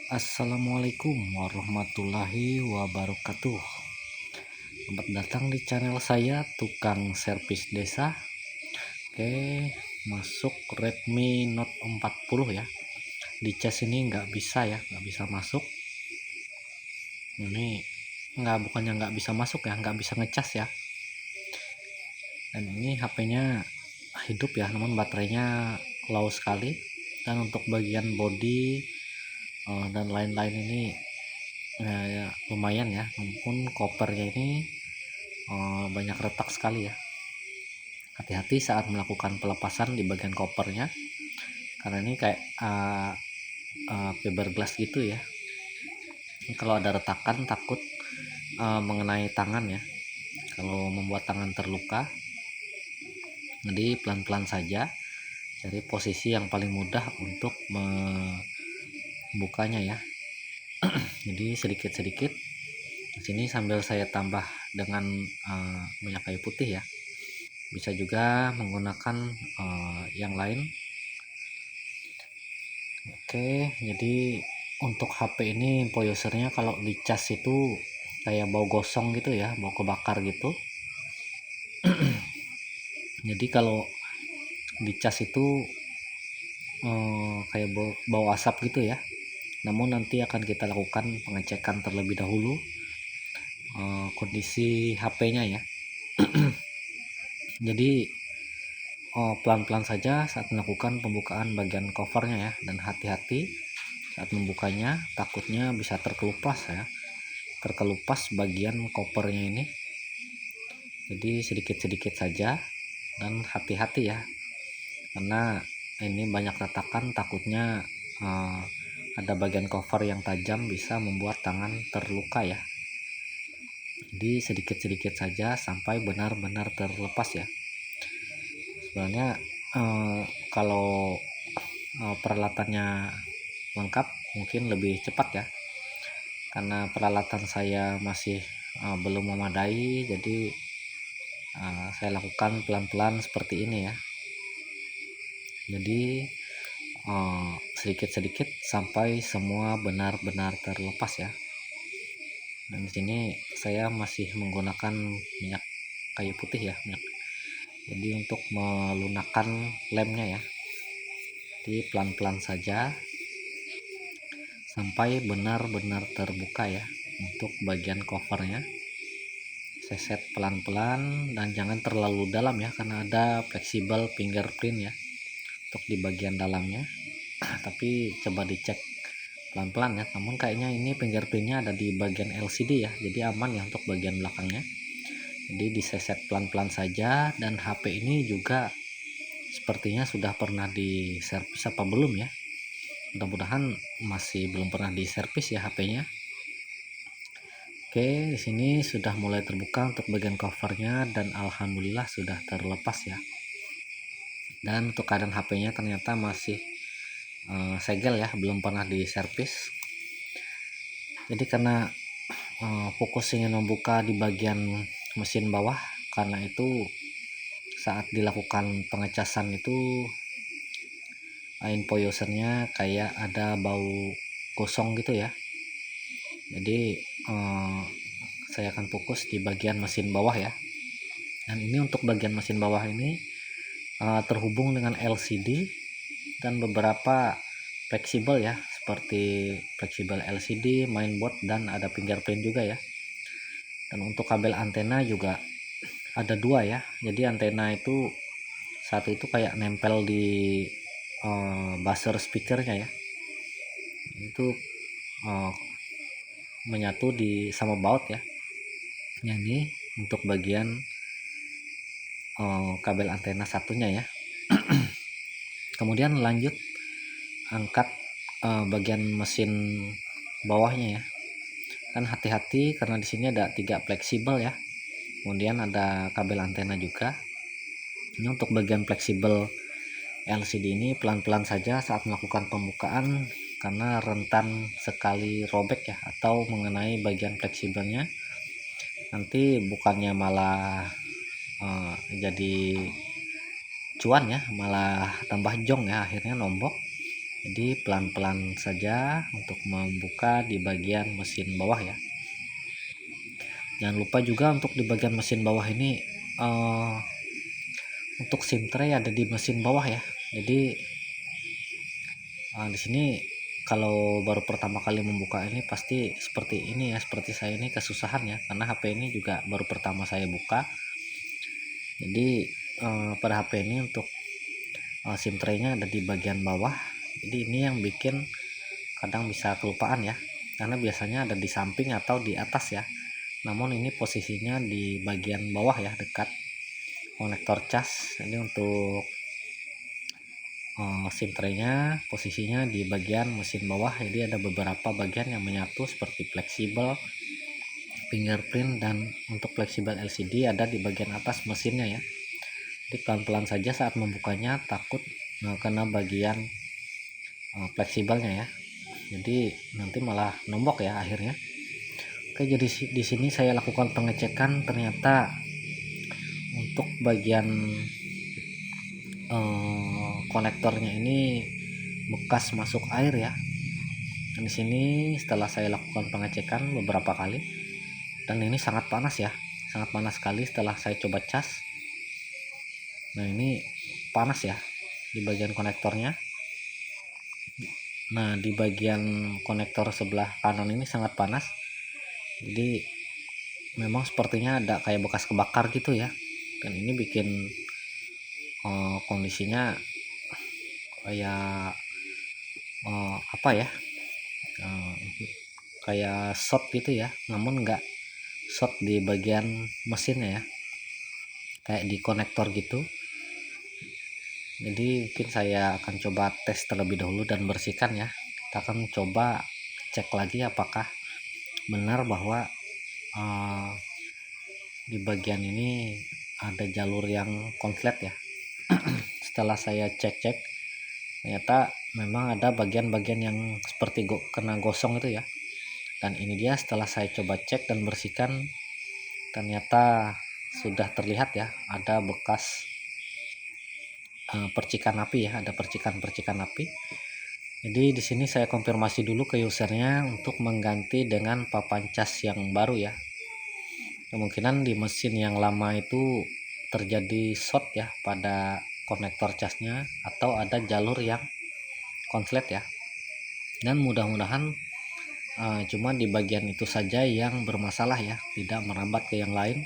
Assalamualaikum warahmatullahi wabarakatuh. Selamat datang di channel saya, Tukang Servis Desa. Oke, masuk Redmi Note 40 ya. Di cas ini nggak bisa ya, nggak bisa masuk. Ini bukannya nggak bisa masuk ya, nggak bisa ngecas ya. Dan ini HP-nya hidup ya, namun baterainya low sekali. Dan untuk bagian body dan lain-lain ini ya, lumayan ya, namun kopernya ini banyak retak sekali ya. Hati-hati saat melakukan pelepasan di bagian kopernya, karena ini kayak fiberglass gitu ya. Kalau ada retakan takut mengenai tangan ya, kalau membuat tangan terluka. Jadi pelan-pelan saja, cari posisi yang paling mudah untuk membukanya ya. Jadi sedikit-sedikit di sini sambil saya tambah dengan minyak kayu putih ya. Bisa juga menggunakan yang lain. Oke, jadi untuk HP ini info usernya kalau dicas itu kayak bau gosong gitu ya, bau kebakar gitu. Jadi kalau dicas itu kayak bau asap gitu ya. Namun nanti akan kita lakukan pengecekan terlebih dahulu kondisi HP-nya ya. Jadi pelan-pelan saja saat melakukan pembukaan bagian covernya ya, dan hati-hati saat membukanya, takutnya bisa terkelupas bagian covernya ini. Jadi sedikit-sedikit saja dan hati-hati ya, karena ini banyak retakan, takutnya ada bagian cover yang tajam bisa membuat tangan terluka ya. Jadi sedikit-sedikit saja sampai benar-benar terlepas ya. Sebenarnya kalau peralatannya lengkap mungkin lebih cepat ya, karena peralatan saya masih belum memadai, jadi saya lakukan pelan-pelan seperti ini ya. Jadi sedikit-sedikit sampai semua benar-benar terlepas ya. Dan di sini saya masih menggunakan minyak kayu putih ya, jadi untuk melunakkan lemnya ya. Jadi pelan-pelan saja sampai benar-benar terbuka ya. Untuk bagian covernya seset pelan-pelan dan jangan terlalu dalam ya, karena ada fleksibel fingerprint ya untuk di bagian dalamnya. Tapi coba dicek pelan-pelan ya, namun kayaknya ini fingerprintnya ada di bagian LCD ya, jadi aman ya untuk bagian belakangnya. Jadi diseset pelan-pelan saja. Dan HP ini juga sepertinya sudah pernah diservis apa belum ya, mudah-mudahan masih belum pernah diservis ya HP-nya. Oke, di sini sudah mulai terbuka untuk bagian covernya dan alhamdulillah sudah terlepas ya. Dan untuk keadaan HP-nya ternyata masih segel ya, belum pernah diservis. Jadi karena fokus ingin membuka di bagian mesin bawah, karena itu saat dilakukan pengecasan itu info usernya kayak ada bau gosong gitu ya. Jadi saya akan fokus di bagian mesin bawah ya. Dan ini untuk bagian mesin bawah ini terhubung dengan LCD dan beberapa fleksibel ya, seperti fleksibel LCD, mainboard, dan ada fingerprint juga ya. Dan untuk kabel antena juga ada dua ya. Jadi antena itu satu itu kayak nempel di buzzer speakernya ya, itu menyatu di sama baut ya. Ini untuk bagian kabel antena satunya ya. Kemudian lanjut angkat bagian mesin bawahnya ya. Kan hati-hati karena di sini ada 3 fleksibel ya. Kemudian ada kabel antena juga. Ini untuk bagian fleksibel LCD ini pelan-pelan saja saat melakukan pembukaan, karena rentan sekali robek ya, atau mengenai bagian fleksibelnya. Nanti bukannya malah jadi cuan ya, malah tambah jong ya, akhirnya nombok. Jadi pelan-pelan saja untuk membuka di bagian mesin bawah ya. Jangan lupa juga untuk di bagian mesin bawah ini untuk SIM tray ada di mesin bawah ya. Jadi di sini kalau baru pertama kali membuka ini pasti seperti ini ya, seperti saya ini kesusahan ya, karena HP ini juga baru pertama saya buka. Jadi pada HP ini untuk SIM tray-nya ada di bagian bawah. Jadi ini yang bikin kadang bisa kelupaan ya, karena biasanya ada di samping atau di atas ya. Namun ini posisinya di bagian bawah ya, dekat konektor cas. Ini untuk SIM tray-nya posisinya di bagian mesin bawah. Jadi ada beberapa bagian yang menyatu seperti fleksibel, fingerprint, dan untuk fleksibel LCD ada di bagian atas mesinnya ya. Jadi pelan-pelan saja saat membukanya, takut kena bagian fleksibelnya ya. Jadi nanti malah nombok ya akhirnya. Oke, jadi di sini saya lakukan pengecekan, ternyata untuk bagian konektornya ini bekas masuk air ya. Dan di sini setelah saya lakukan pengecekan beberapa kali, dan ini sangat panas ya, sangat panas sekali setelah saya coba cas. Nah ini panas ya di bagian konektornya. Nah di bagian konektor sebelah kanan ini sangat panas. Jadi memang sepertinya ada kayak bekas kebakar gitu ya. Dan ini bikin kondisinya kayak apa ya, kayak short gitu ya, namun enggak short di bagian mesinnya ya, kayak di konektor gitu. Jadi mungkin saya akan coba tes terlebih dahulu dan bersihkan ya. Kita akan coba cek lagi apakah benar bahwa di bagian ini ada jalur yang konslet ya. Setelah saya cek-cek, ternyata memang ada bagian-bagian yang seperti kena gosong itu ya. Dan ini dia setelah saya coba cek dan bersihkan, ternyata sudah terlihat ya ada bekas percikan api ya, ada percikan-percikan api. Jadi di sini saya konfirmasi dulu ke usernya untuk mengganti dengan papan cas yang baru ya. Kemungkinan di mesin yang lama itu terjadi short ya pada konektor casnya, atau ada jalur yang konslet ya. Dan mudah-mudahan cuma di bagian itu saja yang bermasalah ya, tidak merambat ke yang lain.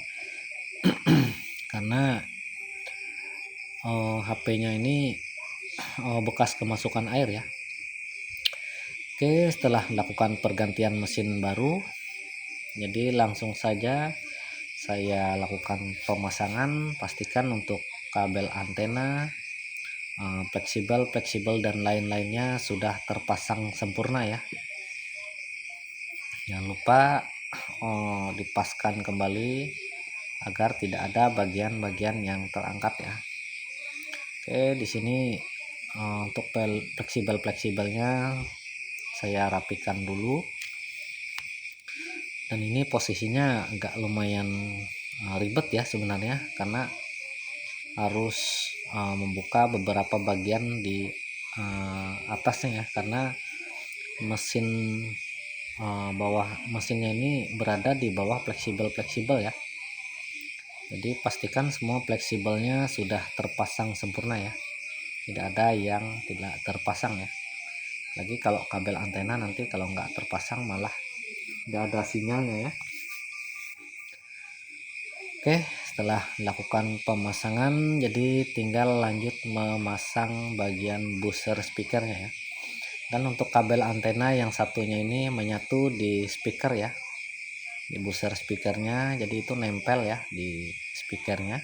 Karena HP-nya ini bekas kemasukan air ya. Oke, setelah melakukan pergantian mesin baru, jadi langsung saja saya lakukan pemasangan. Pastikan untuk kabel antena, fleksibel dan lain-lainnya sudah terpasang sempurna ya. Jangan lupa dipaskan kembali agar tidak ada bagian-bagian yang terangkat ya. Oke, di sini untuk fleksibelnya saya rapikan dulu. Dan ini posisinya agak lumayan ribet ya sebenarnya, karena harus membuka beberapa bagian di atasnya ya, karena mesin bawah mesinnya ini berada di bawah fleksibel ya. Jadi pastikan semua fleksibelnya sudah terpasang sempurna ya, tidak ada yang tidak terpasang ya. Lagi kalau kabel antena nanti kalau nggak terpasang malah nggak ada sinyalnya ya. Oke, setelah dilakukan pemasangan, jadi tinggal lanjut memasang bagian booster speakernya ya. Dan untuk kabel antena yang satunya ini menyatu di speaker ya, di booster speakernya, jadi itu nempel ya di speakernya.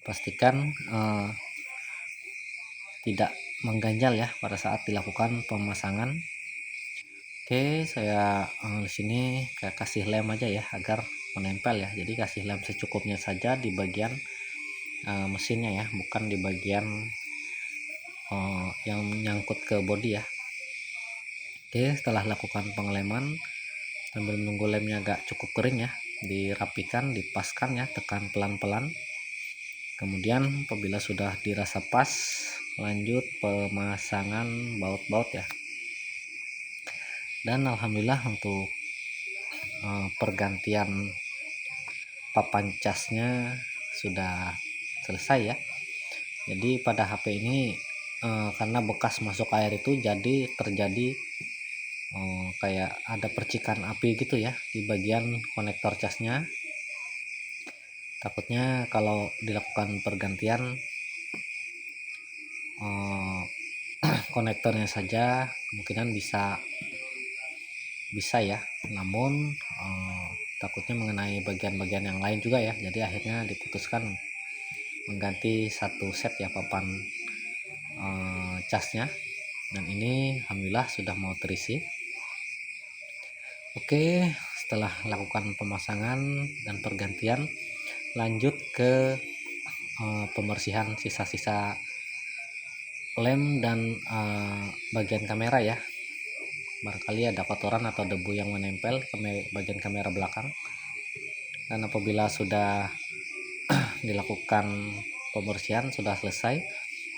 Pastikan tidak mengganjal ya pada saat dilakukan pemasangan. Oke, saya di sini kayak kasih lem aja ya agar menempel ya. Jadi kasih lem secukupnya saja di bagian mesinnya ya, bukan di bagian yang menyangkut ke bodi ya. Oke, setelah lakukan pengeleman sambil menunggu lemnya agak cukup kering ya, dirapikan, dipaskan ya, tekan pelan-pelan. Kemudian apabila sudah dirasa pas, lanjut pemasangan baut-baut ya. Dan alhamdulillah untuk pergantian papan casnya sudah selesai ya. Jadi pada HP ini karena bekas masuk air itu jadi terjadi kayak ada percikan api gitu ya di bagian konektor casnya. Takutnya kalau dilakukan pergantian konektornya saja kemungkinan bisa ya, namun takutnya mengenai bagian-bagian yang lain juga ya. Jadi akhirnya diputuskan mengganti satu set ya papan casnya, dan ini alhamdulillah sudah mau terisi. Oke, setelah lakukan pemasangan dan pergantian, lanjut ke pembersihan sisa-sisa lem dan bagian kamera ya. Barangkali ada kotoran atau debu yang menempel ke bagian kamera belakang. Dan apabila sudah dilakukan pembersihan, sudah selesai,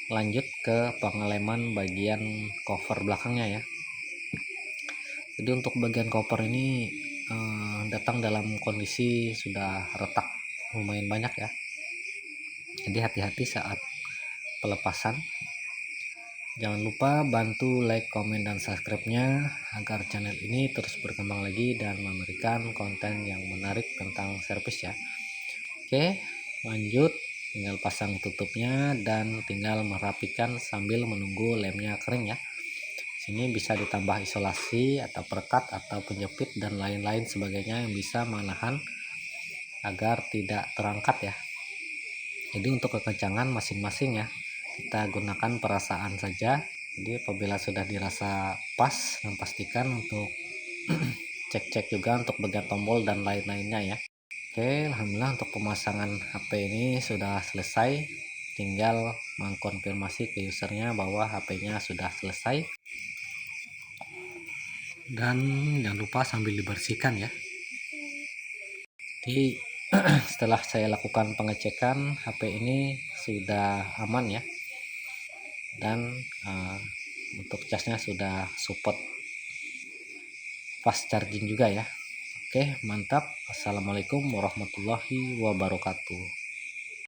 lanjut ke pengeleman bagian cover belakangnya ya. Jadi untuk bagian cover ini datang dalam kondisi sudah retak lumayan banyak ya. Jadi hati-hati saat pelepasan. Jangan lupa bantu like, komen, dan subscribe-nya agar channel ini terus berkembang lagi dan memberikan konten yang menarik tentang servis ya. Oke, lanjut, tinggal pasang tutupnya dan tinggal merapikan sambil menunggu lemnya kering ya. Sini bisa ditambah isolasi atau perekat atau penjepit dan lain-lain sebagainya yang bisa menahan agar tidak terangkat ya. Jadi untuk kekencangan masing-masing ya, kita gunakan perasaan saja. Jadi apabila sudah dirasa pas, dan pastikan untuk cek-cek juga untuk bagian tombol dan lain-lainnya ya. Oke, alhamdulillah untuk pemasangan HP ini sudah selesai. Tinggal mengkonfirmasi ke usernya bahwa HP-nya sudah selesai. Dan jangan lupa sambil dibersihkan ya. Jadi setelah saya lakukan pengecekan, HP ini sudah aman ya. Dan untuk casnya sudah support fast charging juga ya. Oke, mantap. Assalamualaikum warahmatullahi wabarakatuh.